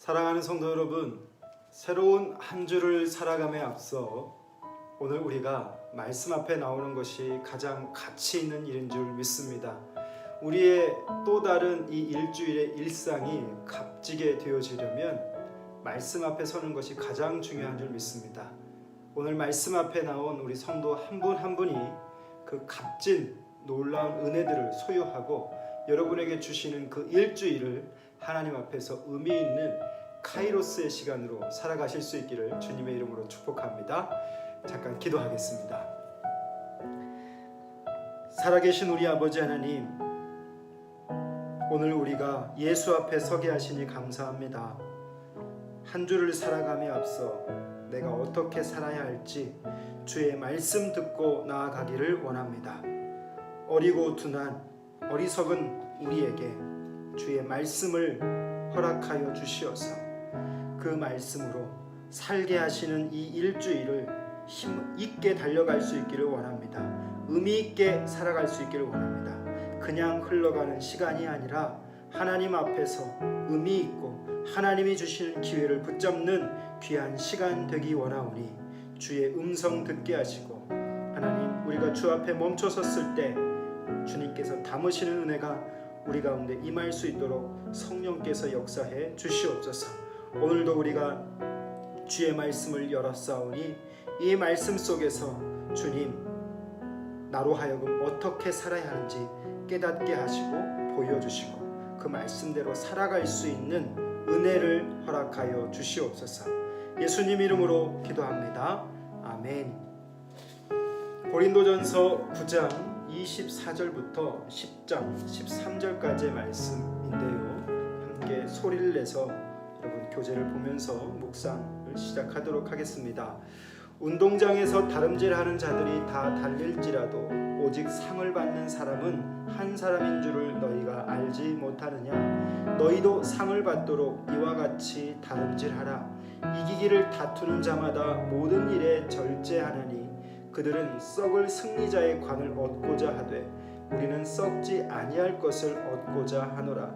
사랑하는 성도 여러분, 새로운 한 주를 살아감에 앞서 오늘 우리가 말씀 앞에 나오는 것이 가장 가치 있는 일인 줄 믿습니다. 우리의 또 다른 이 일주일의 일상이 값지게 되어지려면 말씀 앞에 서는 것이 가장 중요한 줄 믿습니다. 오늘 말씀 앞에 나온 우리 성도 한 분 한 분이 그 값진 놀라운 은혜들을 소유하고 여러분에게 주시는 그 일주일을 하나님 앞에서 의미 있는 카이로스의 시간으로 살아가실 수 있기를 주님의 이름으로 축복합니다. 잠깐 기도하겠습니다. 살아계신 우리 아버지 하나님, 오늘 우리가 예수 앞에 서게 하시니 감사합니다. 한 주를 살아감에 앞서 내가 어떻게 살아야 할지 주의 말씀 듣고 나아가기를 원합니다. 어리고 둔한 어리석은 우리에게 주의 말씀을 허락하여 주시어서 그 말씀으로 살게 하시는 이 일주일을 힘 있게 달려갈 수 있기를 원합니다. 의미 있게 살아갈 수 있기를 원합니다. 그냥 흘러가는 시간이 아니라 하나님 앞에서 의미 있고 하나님이 주시는 기회를 붙잡는 귀한 시간 되기 원하오니 주의 음성 듣게 하시고, 하나님, 우리가 주 앞에 멈춰 섰을 때 주님께서 담으시는 은혜가 우리 가운데 임할 수 있도록 성령께서 역사해 주시옵소서. 오늘도 우리가 주의 말씀을 열었사오니 이 말씀 속에서 주님, 나로 하여금 어떻게 살아야 하는지 깨닫게 하시고 보여주시고 그 말씀대로 살아갈 수 있는 은혜를 허락하여 주시옵소서. 예수님 이름으로 기도합니다. 아멘. 고린도전서 9장 24절부터 10장 13절까지의 말씀인데요, 함께 소리를 내서 여러분 교재를 보면서 묵상을 시작하도록 하겠습니다. 운동장에서 다름질하는 자들이 다 달릴지라도 오직 상을 받는 사람은 한 사람인 줄을 너희가 알지 못하느냐? 너희도 상을 받도록 이와 같이 다름질하라. 이기기를 다투는 자마다 모든 일에 절제하나니 그들은 썩을 승리자의 관을 얻고자 하되 우리는 썩지 아니할 것을 얻고자 하노라.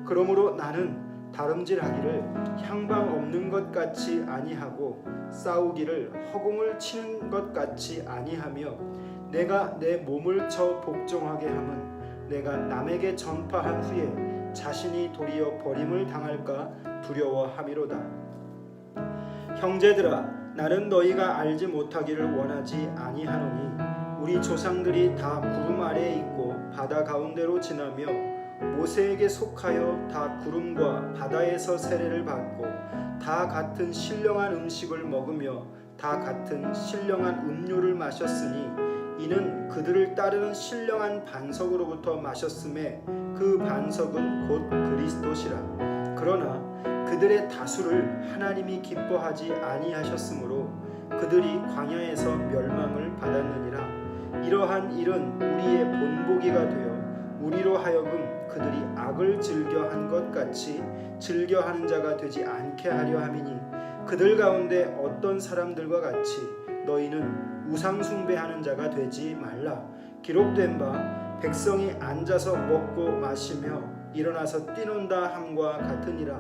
그러므로 나는 다름질하기를 향방 없는 것 같이 아니하고 싸우기를 허공을 치는 것 같이 아니하며 내가 내 몸을 쳐 복종하게 함은 내가 남에게 전파한 후에 자신이 도리어 버림을 당할까 두려워함이로다. 형제들아, 나는 너희가 알지 못하기를 원하지 아니하노니 우리 조상들이 다 구름 아래에 있고 바다 가운데로 지나며 모세에게 속하여 다 구름과 바다에서 세례를 받고 다 같은 신령한 음식을 먹으며 다 같은 신령한 음료를 마셨으니 이는 그들을 따르는 신령한 반석으로부터 마셨음에 그 반석은 곧 그리스도시라. 그러나 그들의 다수를 하나님이 기뻐하지 아니하셨으므로 그들이 광야에서 멸망을 받았느니라. 이러한 일은 우리의 본보기가 되어 우리로 하여금 그들이 악을 즐겨한 것 같이 즐겨하는 자가 되지 않게 하려 함이니 그들 가운데 어떤 사람들과 같이 너희는 우상 숭배하는 자가 되지 말라. 기록된 바 백성이 앉아서 먹고 마시며 일어나서 뛰논다 함과 같으니라.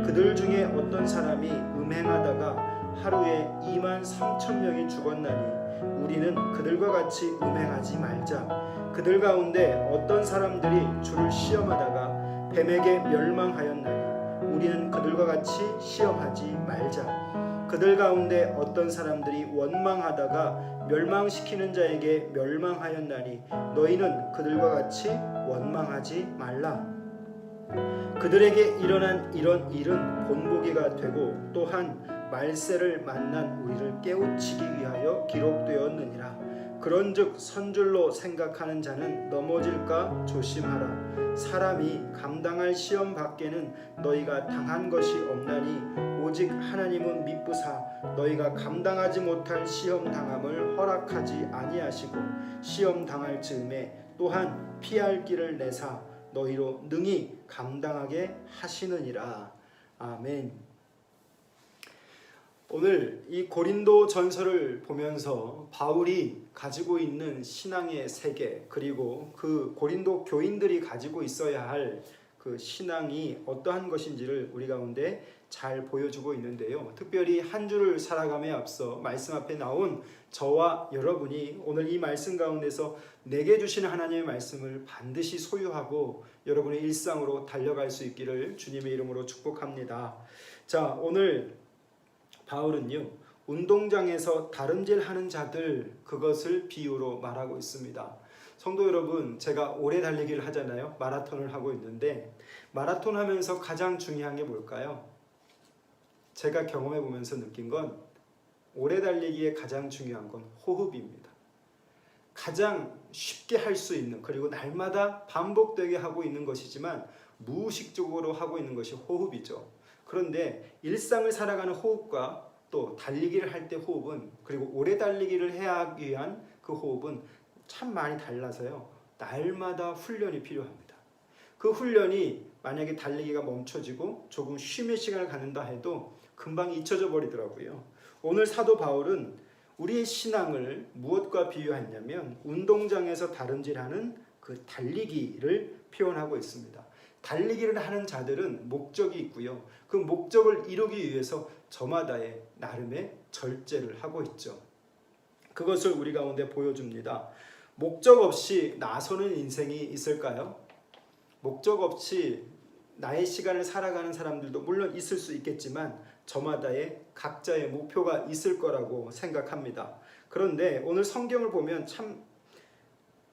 그들 중에 어떤 사람이 음행하다가 하루에 23,000명이 죽었나니 우리는 그들과 같이 음행하지 말자. 그들 가운데 어떤 사람들이 주를 시험하다가 뱀에게 멸망하였나니 우리는 그들과 같이 시험하지 말자. 그들 가운데 어떤 사람들이 원망하다가 멸망시키는 자에게 멸망하였나니 너희는 그들과 같이 원망하지 말라. 그들에게 일어난 이런 일은 본보기가 되고 또한 말세를 만난 우리를 깨우치기 위하여 기록되었느니라. 그런즉 선줄로 생각하는 자는 넘어질까 조심하라. 사람이 감당할 시험 밖에는 너희가 당한 것이 없나니 오직 하나님은 미쁘사 너희가 감당하지 못할 시험 당함을 허락하지 아니하시고 시험 당할 즈음에 또한 피할 길을 내사 너희로 능히 감당하게 하시느니라. 아멘. 오늘 이 고린도 전서를 보면서 바울이 가지고 있는 신앙의 세계, 그리고 그 고린도 교인들이 가지고 있어야 할 그 그 신앙이 어떠한 것인지를 우리 가운데 잘 보여주고 있는데요. 특별히 한 주를 살아감에 앞서 말씀 앞에 나온 저와 여러분이 오늘 이 말씀 가운데서 내게 주시는 하나님의 말씀을 반드시 소유하고 여러분의 일상으로 달려갈 수 있기를 주님의 이름으로 축복합니다. 자, 오늘 바울은요, 운동장에서 다름질하는 자들, 그것을 비유로 말하고 있습니다. 성도 여러분, 제가 오래 달리기를 하잖아요. 마라톤을 하고 있는데 마라톤 하면서 가장 중요한 게 뭘까요? 제가 경험해 보면서 느낀 건 오래 달리기에 가장 중요한 건 호흡입니다. 가장 쉽게 할 수 있는, 그리고 날마다 반복되게 하고 있는 것이지만 무의식적으로 하고 있는 것이 호흡이죠. 그런데 일상을 살아가는 호흡과 또 달리기를 할 때 호흡은, 그리고 오래 달리기를 해야 하기 위한 그 호흡은 참 많이 달라서요. 날마다 훈련이 필요합니다. 그 훈련이 만약에 달리기가 멈춰지고 조금 쉼의 시간을 갖는다 해도 금방 잊혀져 버리더라고요. 오늘 사도 바울은 우리의 신앙을 무엇과 비유했냐면 운동장에서 다름질하는 그 달리기를 표현하고 있습니다. 달리기를 하는 자들은 목적이 있고요. 그 목적을 이루기 위해서 저마다의 나름의 절제를 하고 있죠. 그것을 우리 가운데 보여줍니다. 목적 없이 나서는 인생이 있을까요? 목적 없이 나의 시간을 살아가는 사람들도 물론 있을 수 있겠지만 저마다의 각자의 목표가 있을 거라고 생각합니다. 그런데 오늘 성경을 보면 참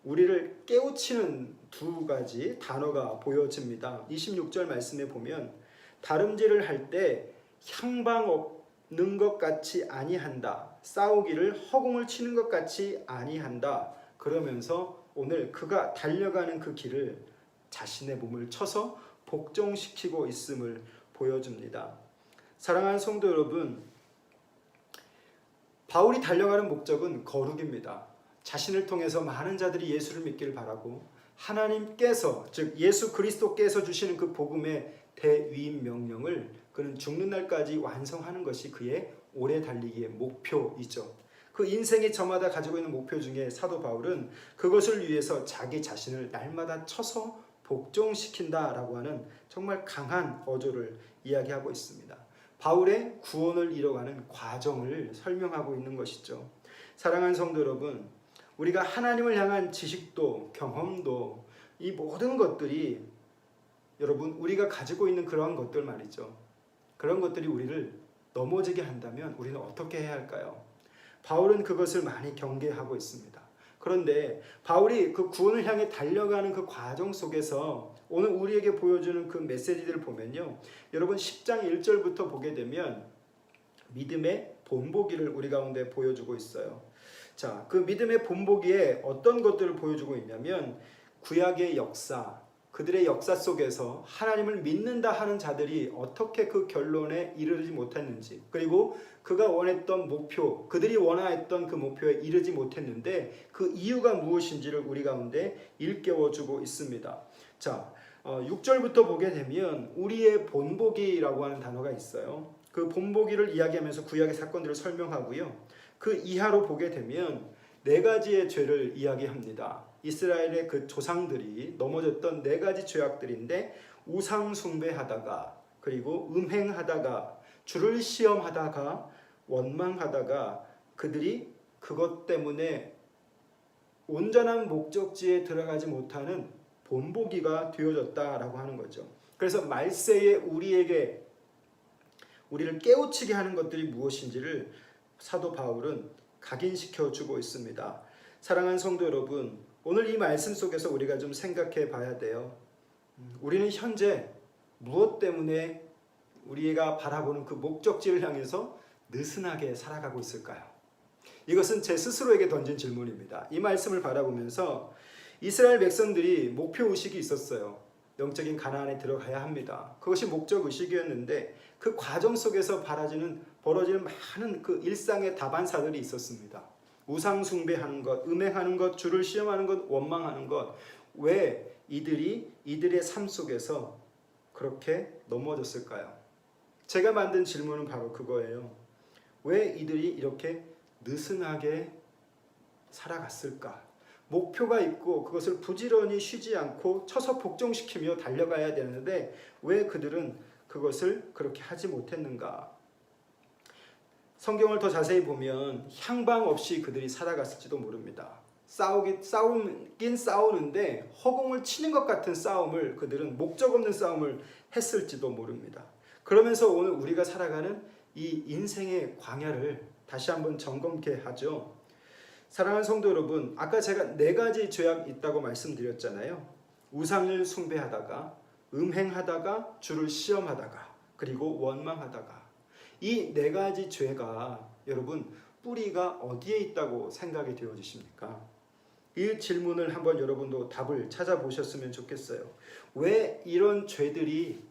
우리를 깨우치는 두 가지 단어가 보여집니다. 26절 말씀에 보면 다름질을 할 때 향방 없는 것 같이 아니한다. 싸우기를 허공을 치는 것 같이 아니한다. 그러면서 오늘 그가 달려가는 그 길을 자신의 몸을 쳐서 복종시키고 있음을 보여줍니다. 사랑하는 성도 여러분, 바울이 달려가는 목적은 거룩입니다. 자신을 통해서 많은 자들이 예수를 믿기를 바라고 하나님께서, 즉 예수 그리스도께서 주시는 그 복음의 대위임 명령을 그는 죽는 날까지 완성하는 것이 그의 오래 달리기의 목표이죠. 그 인생의 저마다 가지고 있는 목표 중에 사도 바울은 그것을 위해서 자기 자신을 날마다 쳐서 복종시킨다라고 하는 정말 강한 어조를 이야기하고 있습니다. 바울의 구원을 이뤄가는 과정을 설명하고 있는 것이죠. 사랑하는 성도 여러분, 우리가 하나님을 향한 지식도 경험도 이 모든 것들이 여러분 우리가 가지고 있는 그러한 것들 말이죠. 그런 것들이 우리를 넘어지게 한다면 우리는 어떻게 해야 할까요? 바울은 그것을 많이 경계하고 있습니다. 그런데 바울이 그 구원을 향해 달려가는 그 과정 속에서 오늘 우리에게 보여주는 그 메시지들을 보면요, 여러분 10장 1절부터 보게 되면 믿음의 본보기를 우리 가운데 보여주고 있어요. 자, 그 믿음의 본보기에 어떤 것들을 보여주고 있냐면 구약의 역사, 그들의 역사 속에서 하나님을 믿는다 하는 자들이 어떻게 그 결론에 이르지 못했는지, 그리고 그가 원했던 목표, 그들이 원하였던 그 목표에 이르지 못했는데 그 이유가 무엇인지를 우리 가운데 일깨워주고 있습니다. 자, 6절부터 보게 되면 우리의 본보기라고 하는 단어가 있어요. 그 본보기를 이야기하면서 구약의 사건들을 설명하고요. 그 이하로 보게 되면 네 가지의 죄를 이야기합니다. 이스라엘의 그 조상들이 넘어졌던 네 가지 죄악들인데 우상 숭배하다가, 그리고 음행하다가, 주를 시험하다가, 원망하다가 그들이 그것 때문에 온전한 목적지에 들어가지 못하는 본보기가 되어졌다라고 하는 거죠. 그래서 말세에 우리를 깨우치게 하는 것들이 무엇인지를 사도 바울은 각인시켜 주고 있습니다. 사랑하는 성도 여러분, 오늘 이 말씀 속에서 우리가 좀 생각해 봐야 돼요. 우리는 현재 무엇 때문에 우리가 바라보는 그 목적지를 향해서 느슨하게 살아가고 있을까요? 이것은 제 스스로에게 던진 질문입니다. 이 말씀을 바라보면서 이스라엘 백성들이 목표의식이 있었어요. 영적인 가나안에 들어가야 합니다. 그것이 목적의식이었는데 그 과정 속에서 벌어지는 많은 그 일상의 다반사들이 있었습니다. 우상 숭배하는 것, 음행하는 것, 주를 시험하는 것, 원망하는 것. 왜 이들의 삶 속에서 그렇게 넘어졌을까요? 제가 만든 질문은 바로 그거예요. 왜 이들이 이렇게 느슨하게 살아갔을까? 목표가 있고 그것을 부지런히 쉬지 않고 쳐서 복종시키며 달려가야 되는데 왜 그들은 그것을 그렇게 하지 못했는가? 성경을 더 자세히 보면 향방 없이 그들이 살아갔을지도 모릅니다. 싸우긴 싸우는데 허공을 치는 것 같은 싸움을 그들은 목적 없는 싸움을 했을지도 모릅니다. 그러면서 오늘 우리가 살아가는 이 인생의 광야를 다시 한번 점검케 하죠. 사랑하는 성도 여러분, 아까 제가 4가지 죄악이 있다고 말씀드렸잖아요. 우상을 숭배하다가, 음행하다가, 주를 시험하다가, 그리고 원망하다가. 이 4가지 죄가 여러분 뿌리가 어디에 있다고 생각이 되어지십니까? 이 질문을 한번 여러분도 답을 찾아보셨으면 좋겠어요. 왜 이런 죄들이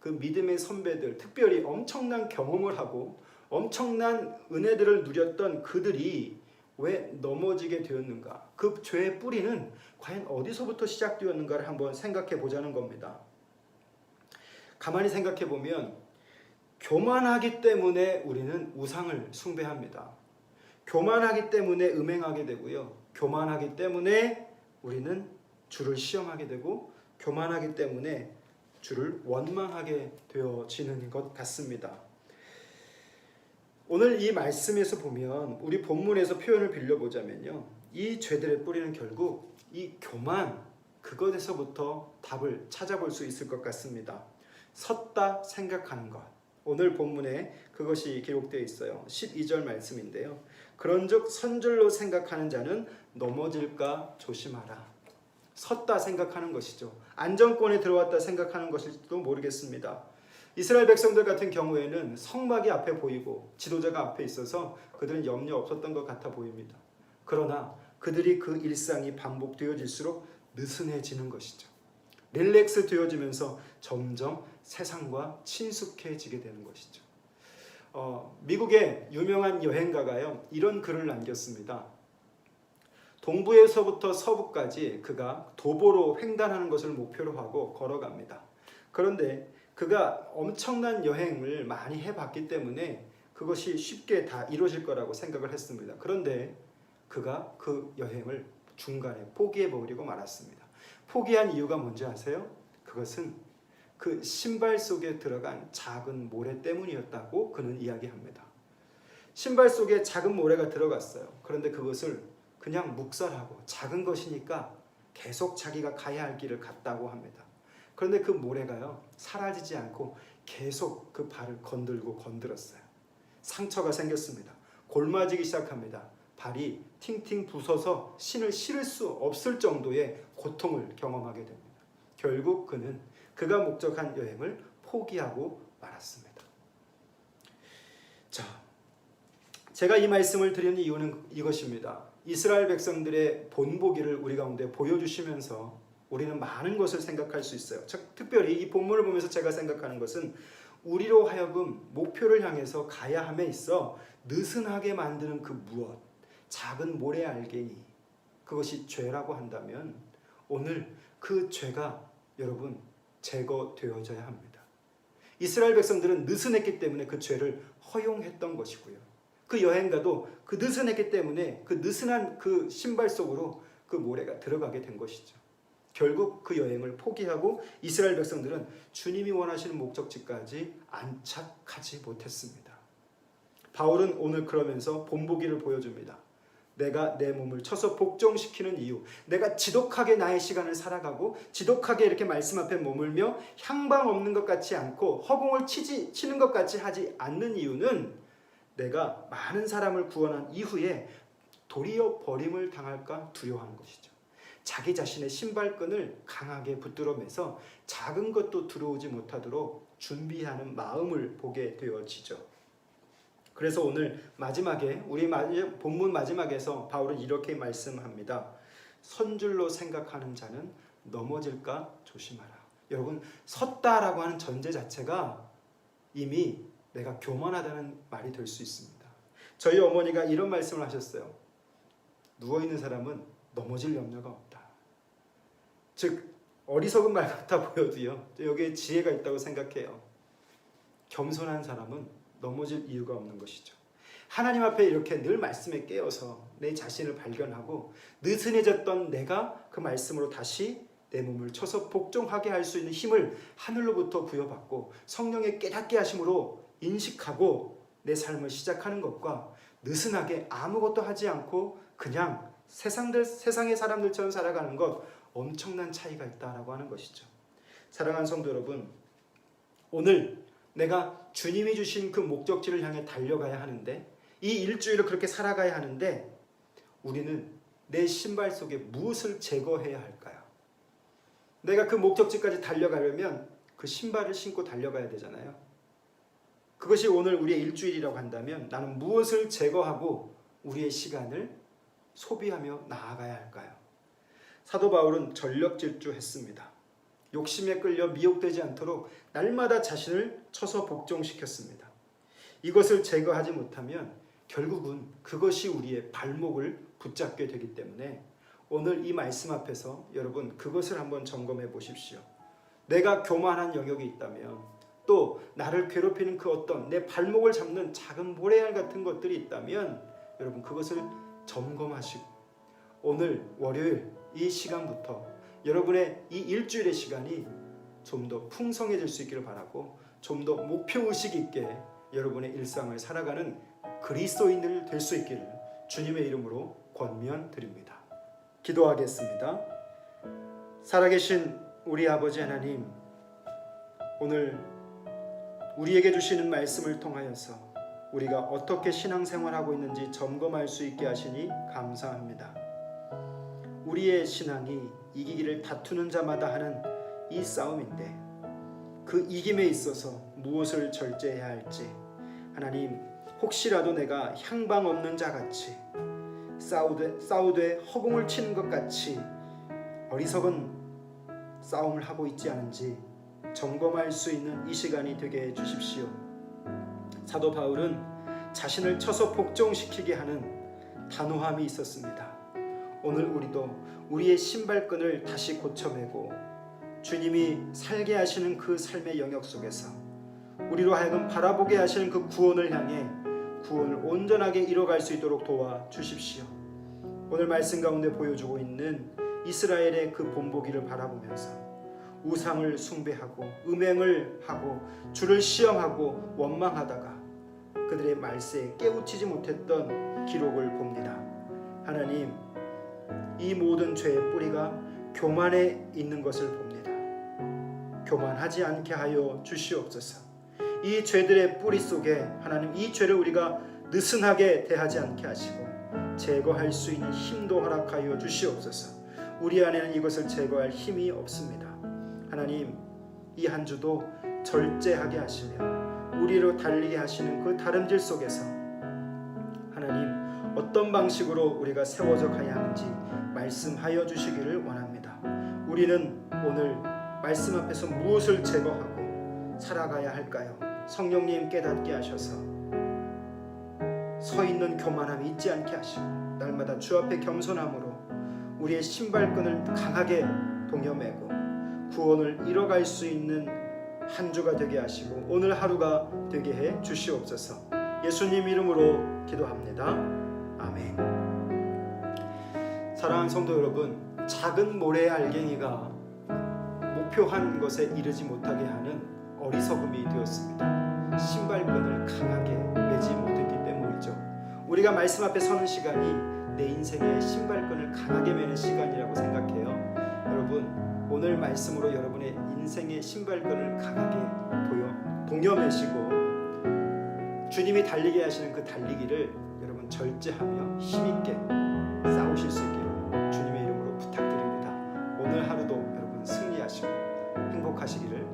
그 믿음의 선배들, 특별히 엄청난 경험을 하고 엄청난 은혜들을 누렸던 그들이 왜 넘어지게 되었는가? 그 죄의 뿌리는 과연 어디서부터 시작되었는가를 한번 생각해 보자는 겁니다. 가만히 생각해 보면 교만하기 때문에 우리는 우상을 숭배합니다. 교만하기 때문에 음행하게 되고요. 교만하기 때문에 우리는 주를 시험하게 되고 교만하기 때문에 주를 원망하게 되어지는 것 같습니다. 오늘 이 말씀에서 보면 우리 본문에서 표현을 빌려보자면요. 이 죄들의 뿌리는 결국 이 교만, 그것에서부터 답을 찾아볼 수 있을 것 같습니다. 섰다 생각하는 것. 오늘 본문에 그것이 기록되어 있어요. 12절 말씀인데요. 그런즉 선줄로 생각하는 자는 넘어질까 조심하라. 섰다 생각하는 것이죠. 안정권에 들어왔다 생각하는 것일지도 모르겠습니다. 이스라엘 백성들 같은 경우에는 성막이 앞에 보이고 지도자가 앞에 있어서 그들은 염려 없었던 것 같아 보입니다. 그러나 그들이 그 일상이 반복되어질수록 느슨해지는 것이죠. 릴렉스 되어지면서 점점 세상과 친숙해지게 되는 것이죠. 미국의 유명한 여행가가요, 이런 글을 남겼습니다. 동부에서부터 서부까지 그가 도보로 횡단하는 것을 목표로 하고 걸어갑니다. 그런데 그가 엄청난 여행을 많이 해봤기 때문에 그것이 쉽게 다 이루어질 거라고 생각을 했습니다. 그런데 그가 그 여행을 중간에 포기해버리고 말았습니다. 포기한 이유가 뭔지 아세요? 그것은 그 신발 속에 들어간 작은 모래 때문이었다고 그는 이야기합니다. 신발 속에 작은 모래가 들어갔어요. 그런데 그것을 그냥 묵살하고 작은 것이니까 계속 자기가 가야 할 길을 갔다고 합니다. 그런데 그 모래가요, 사라지지 않고 계속 그 발을 건들었어요. 상처가 생겼습니다. 골마지기 시작합니다. 발이 팅팅 부서서 신을 실을 수 없을 정도의 고통을 경험하게 됩니다. 결국 그는 그가 목적한 여행을 포기하고 말았습니다. 자, 제가 이 말씀을 드리는 이유는 이것입니다. 이스라엘 백성들의 본보기를 우리 가운데 보여주시면서 우리는 많은 것을 생각할 수 있어요. 특별히 이 본문을 보면서 제가 생각하는 것은 우리로 하여금 목표를 향해서 가야 함에 있어 느슨하게 만드는 그 무엇, 작은 모래 알갱이, 그것이 죄라고 한다면 오늘 그 죄가 여러분 제거되어져야 합니다. 이스라엘 백성들은 느슨했기 때문에 그 죄를 허용했던 것이고요. 그 여행가도 그 느슨했기 때문에 그 느슨한 그 신발 속으로 그 모래가 들어가게 된 것이죠. 결국 그 여행을 포기하고 이스라엘 백성들은 주님이 원하시는 목적지까지 안착하지 못했습니다. 바울은 오늘 그러면서 본보기를 보여줍니다. 내가 내 몸을 쳐서 복종시키는 이유, 내가 지독하게 나의 시간을 살아가고 지독하게 이렇게 말씀 앞에 머물며 향방 없는 것 같지 않고 허공을 치는 것 같이 하지 않는 이유는 내가 많은 사람을 구원한 이후에 도리어 버림을 당할까 두려워하는 것이죠. 자기 자신의 신발끈을 강하게 붙들어 매서 작은 것도 들어오지 못하도록 준비하는 마음을 보게 되어지죠. 그래서 오늘 마지막에 우리 본문 마지막에서 바울은 이렇게 말씀합니다. 선줄로 생각하는 자는 넘어질까 조심하라. 여러분, 섰다라고 하는 전제 자체가 이미 내가 교만하다는 말이 될 수 있습니다. 저희 어머니가 이런 말씀을 하셨어요. 누워있는 사람은 넘어질 염려가 없다. 즉 어리석은 말 같아 보여도요, 여기에 지혜가 있다고 생각해요. 겸손한 사람은 넘어질 이유가 없는 것이죠. 하나님 앞에 이렇게 늘 말씀에 깨어서 내 자신을 발견하고 느슨해졌던 내가 그 말씀으로 다시 내 몸을 쳐서 복종하게 할 수 있는 힘을 하늘로부터 부여받고 성령의 깨닫게 하심으로 인식하고 내 삶을 시작하는 것과 느슨하게 아무것도 하지 않고 그냥 세상의 사람들처럼 살아가는 것, 엄청난 차이가 있다라고 하는 것이죠. 사랑하는 성도 여러분, 오늘 내가 주님이 주신 그 목적지를 향해 달려가야 하는데, 이 일주일을 그렇게 살아가야 하는데, 우리는 내 신발 속에 무엇을 제거해야 할까요? 내가 그 목적지까지 달려가려면 그 신발을 신고 달려가야 되잖아요. 그것이 오늘 우리의 일주일이라고 한다면 나는 무엇을 제거하고 우리의 시간을 소비하며 나아가야 할까요? 사도 바울은 전력 질주했습니다. 욕심에 끌려 미혹되지 않도록 날마다 자신을 쳐서 복종시켰습니다. 이것을 제거하지 못하면 결국은 그것이 우리의 발목을 붙잡게 되기 때문에 오늘 이 말씀 앞에서 여러분 그것을 한번 점검해 보십시오. 내가 교만한 영역이 있다면, 또 나를 괴롭히는 그 어떤 내 발목을 잡는 작은 모래알 같은 것들이 있다면 여러분 그것을 점검하시고 오늘 월요일 이 시간부터 여러분의 이 일주일의 시간이 좀 더 풍성해질 수 있기를 바라고, 좀 더 목표의식 있게 여러분의 일상을 살아가는 그리스도인들 될 수 있기를 주님의 이름으로 권면드립니다. 기도하겠습니다. 살아계신 우리 아버지 하나님, 오늘 우리에게 주시는 말씀을 통하여서 우리가 어떻게 신앙생활하고 있는지 점검할 수 있게 하시니 감사합니다. 우리의 신앙이 이기기를 다투는 자마다 하는 이 싸움인데 그 이김에 있어서 무엇을 절제해야 할지, 하나님, 혹시라도 내가 향방 없는 자같이 싸우되 허공을 치는 것 같이 어리석은 싸움을 하고 있지 않은지 점검할 수 있는 이 시간이 되게 해주십시오. 사도 바울은 자신을 쳐서 복종시키게 하는 단호함이 있었습니다. 오늘 우리도 우리의 신발끈을 다시 고쳐매고 주님이 살게 하시는 그 삶의 영역 속에서 우리로 하여금 바라보게 하시는 그 구원을 향해 구원을 온전하게 이뤄갈 수 있도록 도와주십시오. 오늘 말씀 가운데 보여주고 있는 이스라엘의 그 본보기를 바라보면서 우상을 숭배하고 음행을 하고 주를 시험하고 원망하다가 그들의 말세에 깨우치지 못했던 기록을 봅니다. 하나님, 이 모든 죄의 뿌리가 교만에 있는 것을 봅니다. 교만하지 않게 하여 주시옵소서. 이 죄들의 뿌리 속에 하나님, 이 죄를 우리가 느슨하게 대하지 않게 하시고 제거할 수 있는 힘도 허락하여 주시옵소서. 우리 안에는 이것을 제거할 힘이 없습니다. 하나님, 이 한 주도 절제하게 하시며 우리로 달리게 하시는 그 다름질 속에서 하나님, 어떤 방식으로 우리가 세워져 가야 하는지 말씀하여 주시기를 원합니다. 우리는 오늘 말씀 앞에서 무엇을 제거하고 살아가야 할까요? 성령님 깨닫게 하셔서 서 있는 교만함이 있지 않게 하시고 날마다 주 앞에 겸손함으로 우리의 신발끈을 강하게 동여매고 구원을 이뤄갈 수 있는 한 주가 되게 하시고 오늘 하루가 되게 해 주시옵소서. 예수님 이름으로 기도합니다. 아멘. 사랑하는 성도 여러분, 작은 모래 알갱이가 목표한 것에 이르지 못하게 하는 어리석음이 되었습니다. 신발끈을 강하게 매지 못했기 때문이죠. 우리가 말씀 앞에 서는 시간이 내 인생의 신발끈을 강하게 매는 시간이라고 생각해요. 여러분, 오늘 말씀으로 여러분의 인생의 신발끈을 강하게 동여매시고 주님이 달리게 하시는 그 달리기를 여러분 절제하며 힘있게 싸우실 수 있기를 주님의 이름으로 부탁드립니다. 오늘 하루도 여러분 승리하시고 행복하시기를